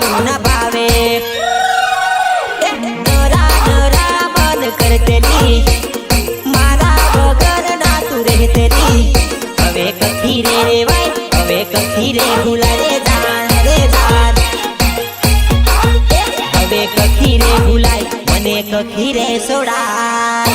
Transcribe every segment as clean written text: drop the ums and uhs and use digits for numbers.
न भावे नरा नरा मन करतेली मारा वगर ना तू रहतेली हवे कथी रे रेवाय हवे कथी रे भूलाय रे जान हवे कथी रे भूलाय मने कथी रे सोडाय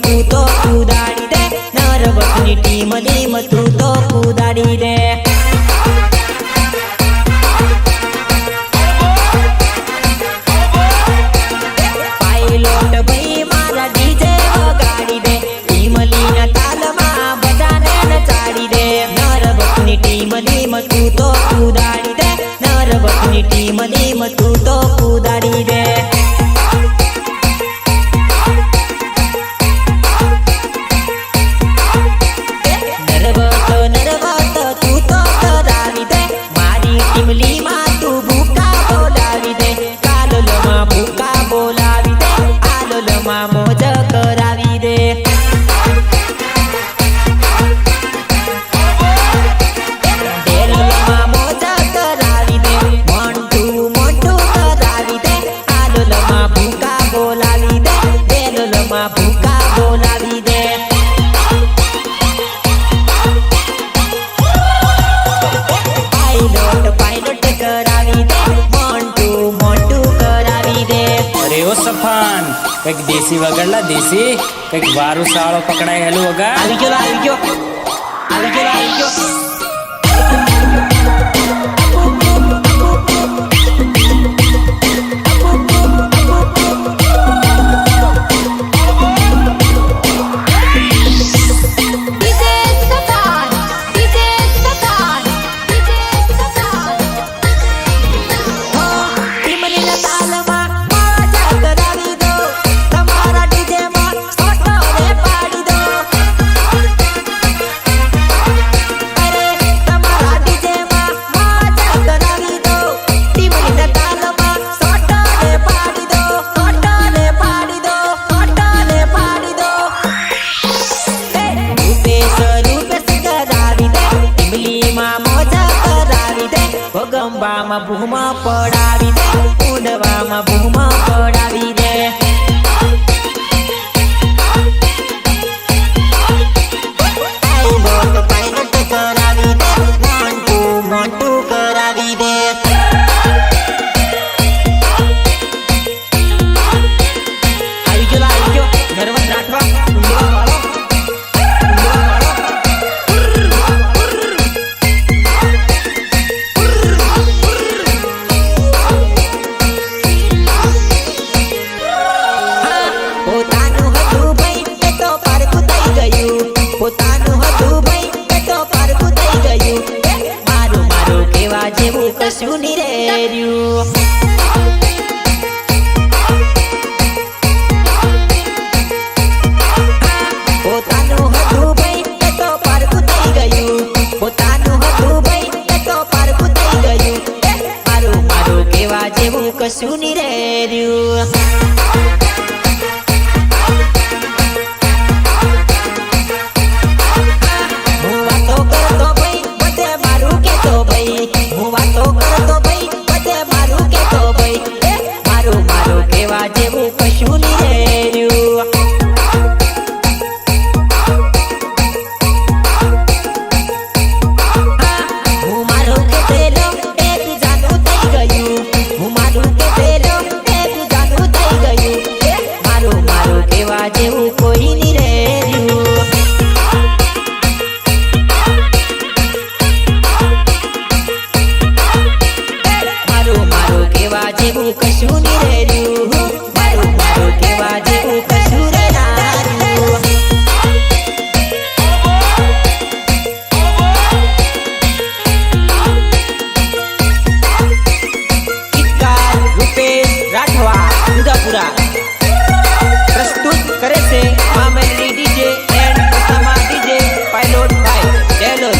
तू तो कूदाड़ी दे नरवकनी टीम लीम तू तो कूदाड़ी दे पायलोट भाई मारा डीजे वगाड़ी दे टीम लीना ताल में बजाने नचाड़ी दे नरवकनी टीम लीम तू तो कूदाड़ी दे नरवकनी टीम लीम तू तो कूदाड़ी दे कईक देसी वगड़ला देसी कईक वारू साळो पकड़ाय हेलो वगा આવી ગયો ગંબામાં ભૂમા પડાવી દે ઉડવામાં ભૂમા પડાવી દે પાયલોટ કરાવી દે મોટું કરાવી દે આવી ગયો નર્વસ રાઠવા કશું ની રે રહ્યું પોતાનું હતું ભાઈ એ તો પારકું થઈ ગયું પોતાનું હતું ભાઈ એ તો પારકું થઈ ગયું મારું કેવા જેવું કશું ની રે રહ્યું જેવું કશું ની રે રહ્યું હું મારું કે પેલો એક જાનું થઈ ગયું હું મારું કે પેલો એક જાનું થઈ ગયું મારું કેવા જેવું કોઈ ની રે રહ્યું મારું કેવા જેવું કશું ની રે રહ્યું કેવા જેવું કશું રે નાર્યું રૂપે ઉદાપુરા પ્રસ્તુત કરે છે મા મેલડી ડીજે એન્ડ કુસમા ડીજે પાયલોટ ભાઈ જેલોલ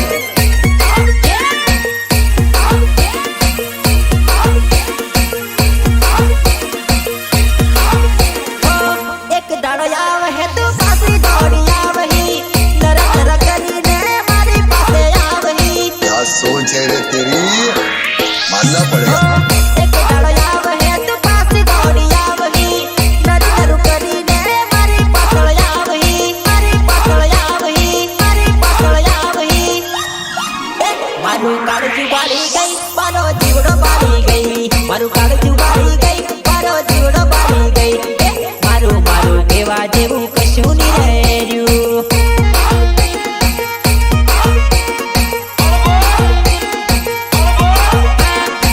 એક દાડો આવે હે તો પાછી દોડી આવહી નર નર કરીને મારી પાસે આવહી क्या सोच है रे तेरी मानना पड़ेगा એક દાડો આવે હે તો પાછી દોડી આવહી નર નર કરીને મારી પાછળ આવહી મારી પાછળ આવહી મારી પાછળ આવહી મારું કાળજું બાળી ગઈ મારો જીવડો બાળી ગઈ મારું કાળજું બાળી ગઈ મારો જીવડો બાળી ગઈ મારું મારું કેવા જેવું કશું નહીં રહ્યું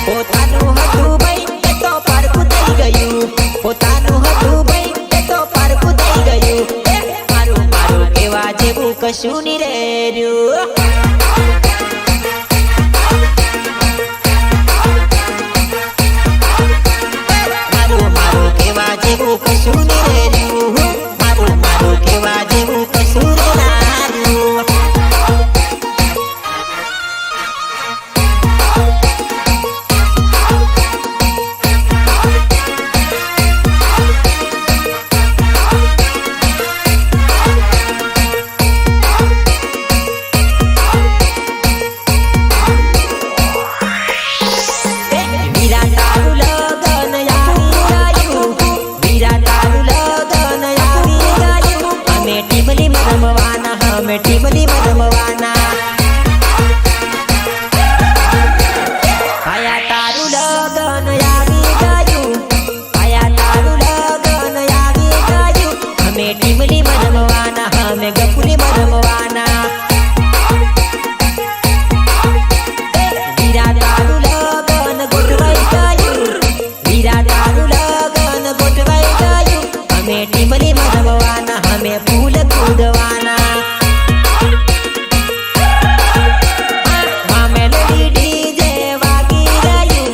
પોતાનું હતું ભાઈ એ તો પારખું થઈ ગયું પોતાનું હતું ભાઈ એ તો પારખું થઈ ગયું મારું મારું કેવા જેવું કશું નહીં રહ્યું મારું મારું કેવા જેવું કશું નહીં રહ્યું મારું મારું કેવા જેવું કશું નહીં રહ્યું વીરા તારું લગન આવી ગયું વીરા તારું લગન આવી ગયું અમે ટીમલી રમવાના અમે ટીમલી રમવાના આયા તારું લગન આવી ગયું આયા તારું લગન આવી ગયું અમે ટીમલી રમવાના અમે ગપુલી રમવાના વીરા તારું લગન ગોઠવાઈ ગયું વીરા તારું લગન ગોઠવાઈ ગયું અમે ટીમલી રમવાના અમે ફૂલ કૂદવાના મા મેલડી ડીજે વાગી રહ્યું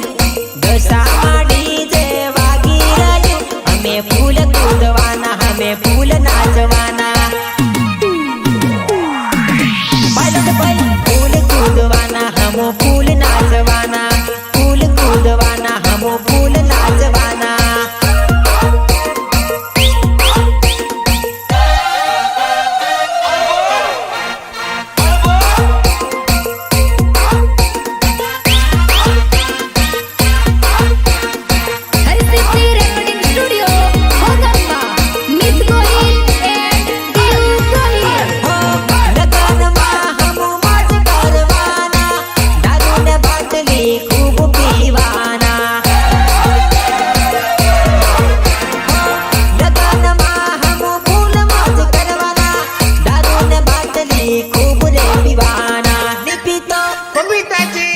દશામાં ડીજે વાગી રહ્યું અમે ફૂલ કૂદવાના અમે ફૂલ નાચવાના પાયલોટ ભાઈ ફૂલ કૂદવાના હમો ફૂલ નાચવાના ફૂલ કૂદવાના હમો ફૂલ નાચવાના હરિસિદ્ધિ રેકોર્ડિંગ સ્ટુડિયો ભોગંબા મિત ગોહિલ એન્ડ દેવ ગોહિલ લગનમાં હમો મોજ કરવાના દારૂ ને બાટલી ખૂબ પીવાના લગનમાં હમો ફૂલ મોજ કરવાના દારૂ ને બાટલી ખૂબ રે પીવાના નિપીતો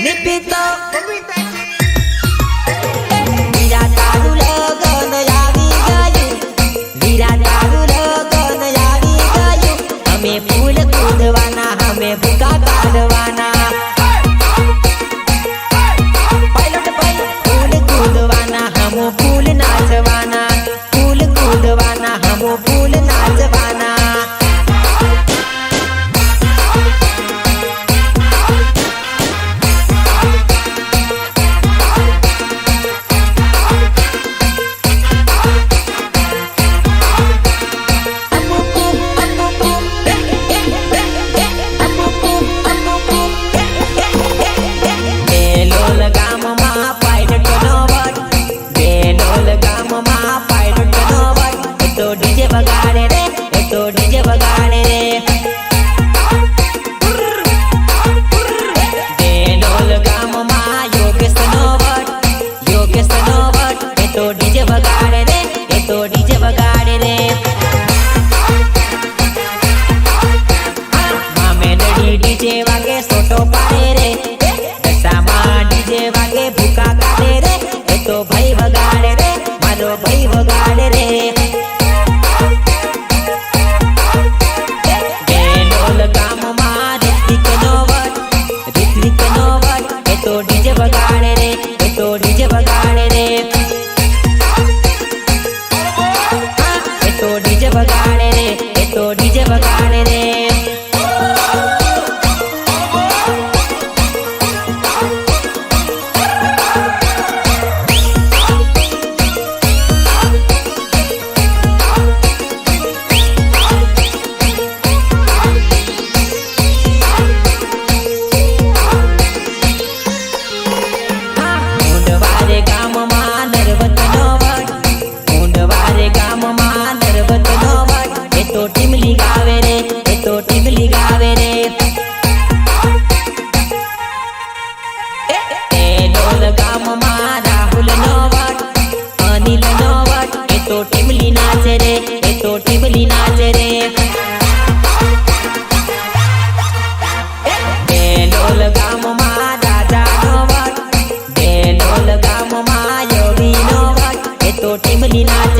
નિપીતો વીરા તારું લગન આવી ગયું વીરા તારું લગન આવી ગયું અમે ફૂલ કૂદવાના અમે ભૂકા કાઢવાના પાયલોટ ભાઈ ફૂલ કૂદવાના હમો ફૂલ નાચવાના ફૂલ કૂદવાના હમો ફૂલ નાચવાના બેલોલ ગામમાં પાયલોટનો વટ બેલોલ ગામમાં પાયલોટનો વટ એ તો ડીજે વગાડે રે એ તો ડીજે વગાડે રે બેલોલ ગામમાં યોગેશનો વટ એ તો ડીજે વગાડે રે એ તો ડીજે વગાડે રે મા મેલડી ડીજે વાગે સોટો પાડે રે દશામાં ડીજે વાગે ભૂકા કાઢે રે એ તો ભાઈ વગાડે રે મારો ભાઈ વગાડે રે બેલોલ ગામમાં રિત્વિકનો વટ એ તો ડીજે વગાડે રે એ તો ડીજે વગાડે રે ટીમની નાચ